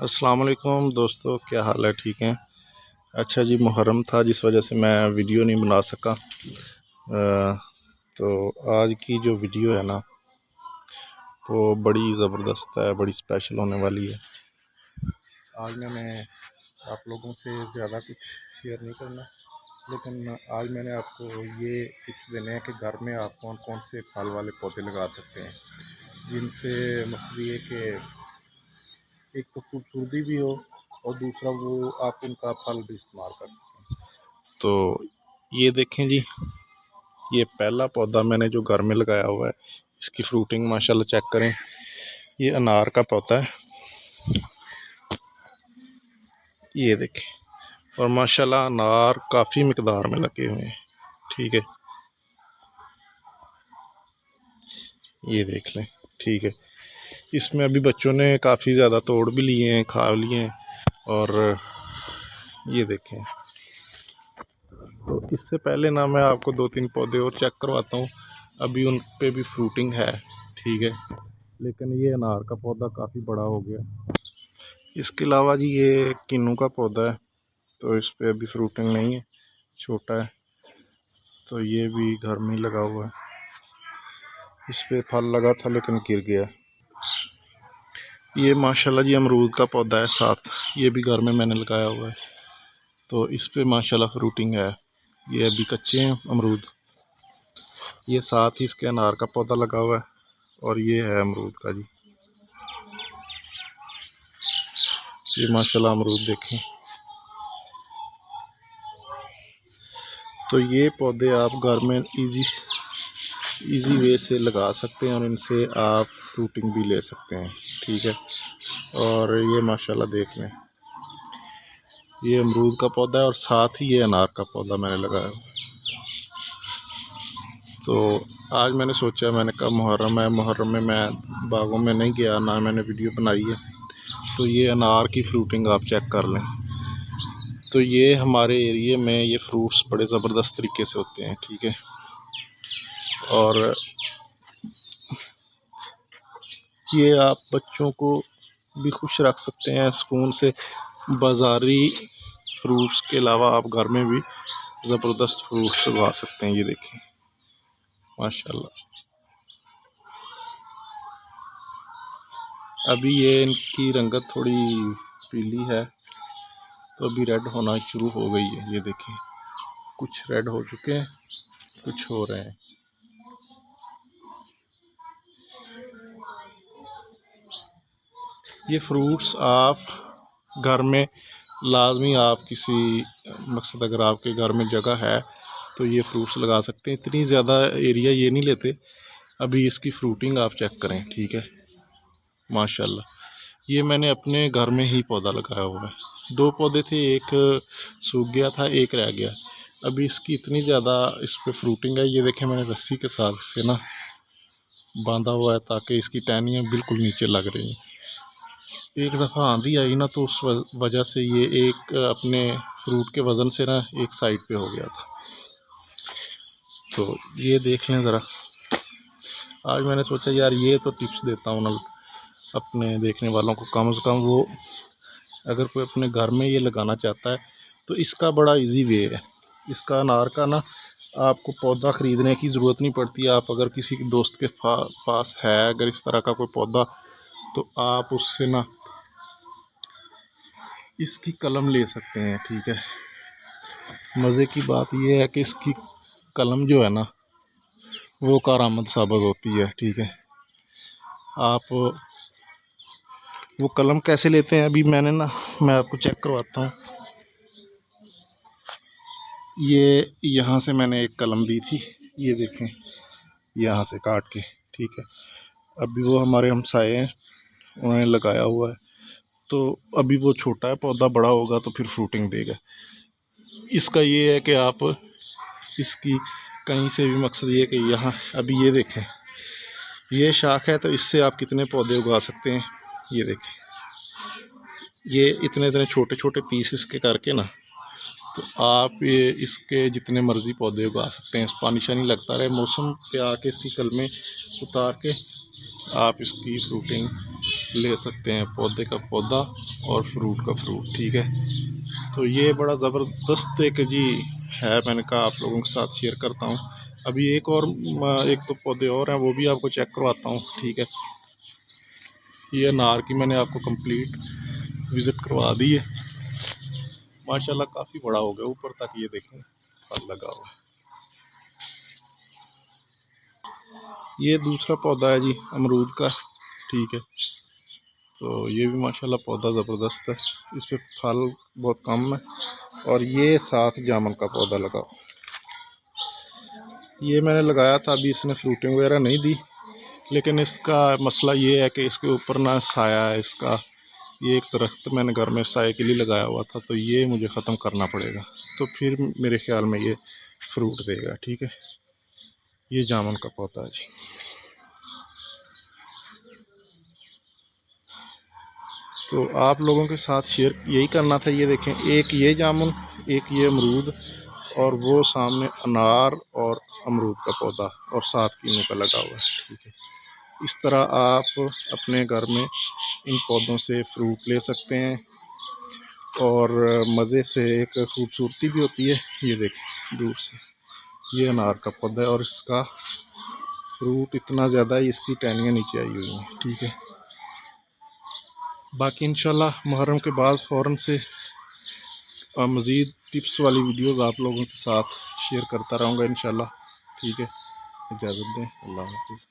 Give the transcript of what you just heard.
अस्सलाम वालेकुम दोस्तों, क्या हाल है? ठीक हैं? अच्छा जी, मुहर्रम था जिस वजह से मैं वीडियो नहीं बना सका। तो आज की जो वीडियो है ना, वो बड़ी ज़बरदस्त है, बड़ी स्पेशल होने वाली है। आज मैंने आप लोगों से ज़्यादा कुछ शेयर नहीं करना, लेकिन आज मैंने आपको ये टिप्स देने हैं कि घर में आप कौन कौन से फल वाले पौधे लगा सकते हैं, जिनसे मकसद ये कि एक तो खूबसूरती भी हो और दूसरा वो आप उनका फल भी इस्तेमाल कर सकें। तो ये देखें जी, ये पहला पौधा मैंने जो घर में लगाया हुआ है, इसकी फ्रूटिंग माशाल्लाह चेक करें। ये अनार का पौधा है, ये देखें। और माशाल्लाह अनार काफ़ी मिकदार में लगे हुए हैं। ठीक है, ये देख लें। ठीक है, इसमें अभी बच्चों ने काफ़ी ज़्यादा तोड़ भी लिए हैं, खा लिए हैं। और ये देखें, तो इससे पहले ना मैं आपको 2-3 पौधे और चेक करवाता हूँ। अभी उन पे भी फ्रूटिंग है। ठीक है, लेकिन ये अनार का पौधा काफ़ी बड़ा हो गया। इसके अलावा जी ये किन्नू का पौधा है, तो इस पे अभी फ्रूटिंग नहीं है, छोटा है। तो ये भी घर में ही लगा हुआ है। इस पे फल लगा था लेकिन गिर गया। ये माशाल्लाह जी अमरूद का पौधा है साथ, ये भी घर में मैंने लगाया हुआ है। तो इस पे माशाल्लाह फ्रूटिंग है। ये अभी कच्चे हैं अमरूद। ये साथ ही इसके अनार का पौधा लगा हुआ है और ये है अमरूद का जी। ये माशाल्लाह अमरूद देखें। तो ये पौधे आप घर में इजी वे से लगा सकते हैं और इनसे आप फ्रूटिंग भी ले सकते हैं। ठीक है, और ये माशाल्लाह देख लें, ये अमरूद का पौधा है और साथ ही ये अनार का पौधा मैंने लगाया। तो आज मैंने सोचा, मैंने कहा मुहर्रम है, मुहर्रम में मैं बागों में नहीं गया, ना मैंने वीडियो बनाई है। तो ये अनार की फ्रूटिंग आप चेक कर लें। तो ये हमारे एरिए में ये फ्रूट्स बड़े ज़बरदस्त तरीके से होते हैं। ठीक है, और ये आप बच्चों को भी खुश रख सकते हैं सुकून से। बाज़ारी फ्रूट्स के अलावा आप घर में भी ज़बरदस्त फ्रूट्स उगा सकते हैं। ये देखें माशाल्लाह। अभी ये इनकी रंगत थोड़ी पीली है, तो अभी रेड होना शुरू हो गई है। ये देखें, कुछ रेड हो चुके हैं, कुछ हो रहे हैं। ये फ्रूट्स आप घर में लाजमी, आप किसी मकसद अगर आपके घर में जगह है तो ये फ्रूट्स लगा सकते हैं। इतनी ज़्यादा एरिया ये नहीं लेते। अभी इसकी फ्रूटिंग आप चेक करें। ठीक है, माशाल्लाह। ये मैंने अपने घर में ही पौधा लगाया हुआ है। 2 पौधे थे, एक सूख गया था, एक रह गया। अभी इसकी इतनी ज़्यादा इस पे फ्रूटिंग है। ये देखें, मैंने रस्सी के साथ से ना बांधा हुआ है ताकि इसकी टहनियाँ बिल्कुल नीचे लग रही हैं। एक दफ़ा आंधी आई ना, तो उस वजह से ये एक अपने फ्रूट के वज़न से ना एक साइड पे हो गया था। तो ये देख लें ज़रा। आज मैंने सोचा यार ये तो टिप्स देता हूँ ना अपने देखने वालों को, कम से कम वो अगर कोई अपने घर में ये लगाना चाहता है तो इसका बड़ा इजी वे है। इसका अनार का ना आपको पौधा ख़रीदने की ज़रूरत नहीं पड़ती। आप अगर किसी दोस्त के पास है अगर इस तरह का कोई पौधा, तो आप उससे ना इसकी कलम ले सकते हैं। ठीक है, मज़े की बात यह है कि इसकी कलम जो है ना वो कारआमद साबित होती है। ठीक है, आप वो कलम कैसे लेते हैं, अभी मैं आपको चेक करवाता हूँ। ये यहाँ से मैंने एक कलम दी थी, ये देखें, यहाँ से काट के। ठीक है, अभी वो हमारे हमसाए हैं, उन्होंने लगाया हुआ है। तो अभी वो छोटा है पौधा, बड़ा होगा तो फिर फ्रूटिंग देगा। इसका ये है कि आप इसकी कहीं से भी मकसद ये है कि यहाँ अभी ये देखें, ये शाख है, तो इससे आप कितने पौधे उगा सकते हैं। ये देखें, ये इतने इतने छोटे छोटे पीसेस के करके ना, तो आप ये इसके जितने मर्ज़ी पौधे उगा सकते हैं। पानी शानी लगता रहे, मौसम पे आके इसकी कलमें उतार के आप इसकी फ्रूटिंग ले सकते हैं, पौधे का पौधा और फ्रूट का फ्रूट। ठीक है, तो ये बड़ा ज़बरदस्त एक जी है, मैंने कहा आप लोगों के साथ शेयर करता हूँ। अभी एक और एक दो पौधे और हैं, वो भी आपको चेक करवाता हूँ। ठीक है, ये अनार की मैंने आपको कंप्लीट विज़िट करवा दी है। माशाल्लाह काफ़ी बड़ा हो गया, ऊपर तक ये देखें फल लगा हुआ है। ये दूसरा पौधा है जी अमरूद का। ठीक है, तो ये भी माशाल्लाह पौधा ज़बरदस्त है, इस पर फल बहुत कम है। और ये साथ जामुन का पौधा लगा, ये मैंने लगाया था, अभी इसने फ्रूटिंग वगैरह नहीं दी, लेकिन इसका मसला ये है कि इसके ऊपर ना साया है इसका। ये एक दरख्त मैंने घर में साए के लिए लगाया हुआ था, तो ये मुझे ख़त्म करना पड़ेगा, तो फिर मेरे ख्याल में ये फ्रूट देगा। ठीक है, ये जामुन का पौधा है जी। तो आप लोगों के साथ शेयर यही करना था। ये देखें, एक ये जामुन, एक ये अमरूद, और वो सामने अनार और अमरूद का पौधा और साथ कीनू का लगा हुआ है। ठीक है, इस तरह आप अपने घर में इन पौधों से फ्रूट ले सकते हैं और मज़े से, एक खूबसूरती भी होती है। ये देखें दूर से, ये अनार का पौधा है और इसका फ्रूट इतना ज़्यादा है, इसकी टहनियाँ नीचे आई हुई हैं। ठीक है, बाकी इंशाल्लाह मुहर्रम के बाद फ़ौरन से मज़ीद टिप्स वाली वीडियोस आप लोगों के साथ शेयर करता रहूँगा इंशाल्लाह। ठीक है, इजाज़त दें, अल्लाह हाफ़िज़।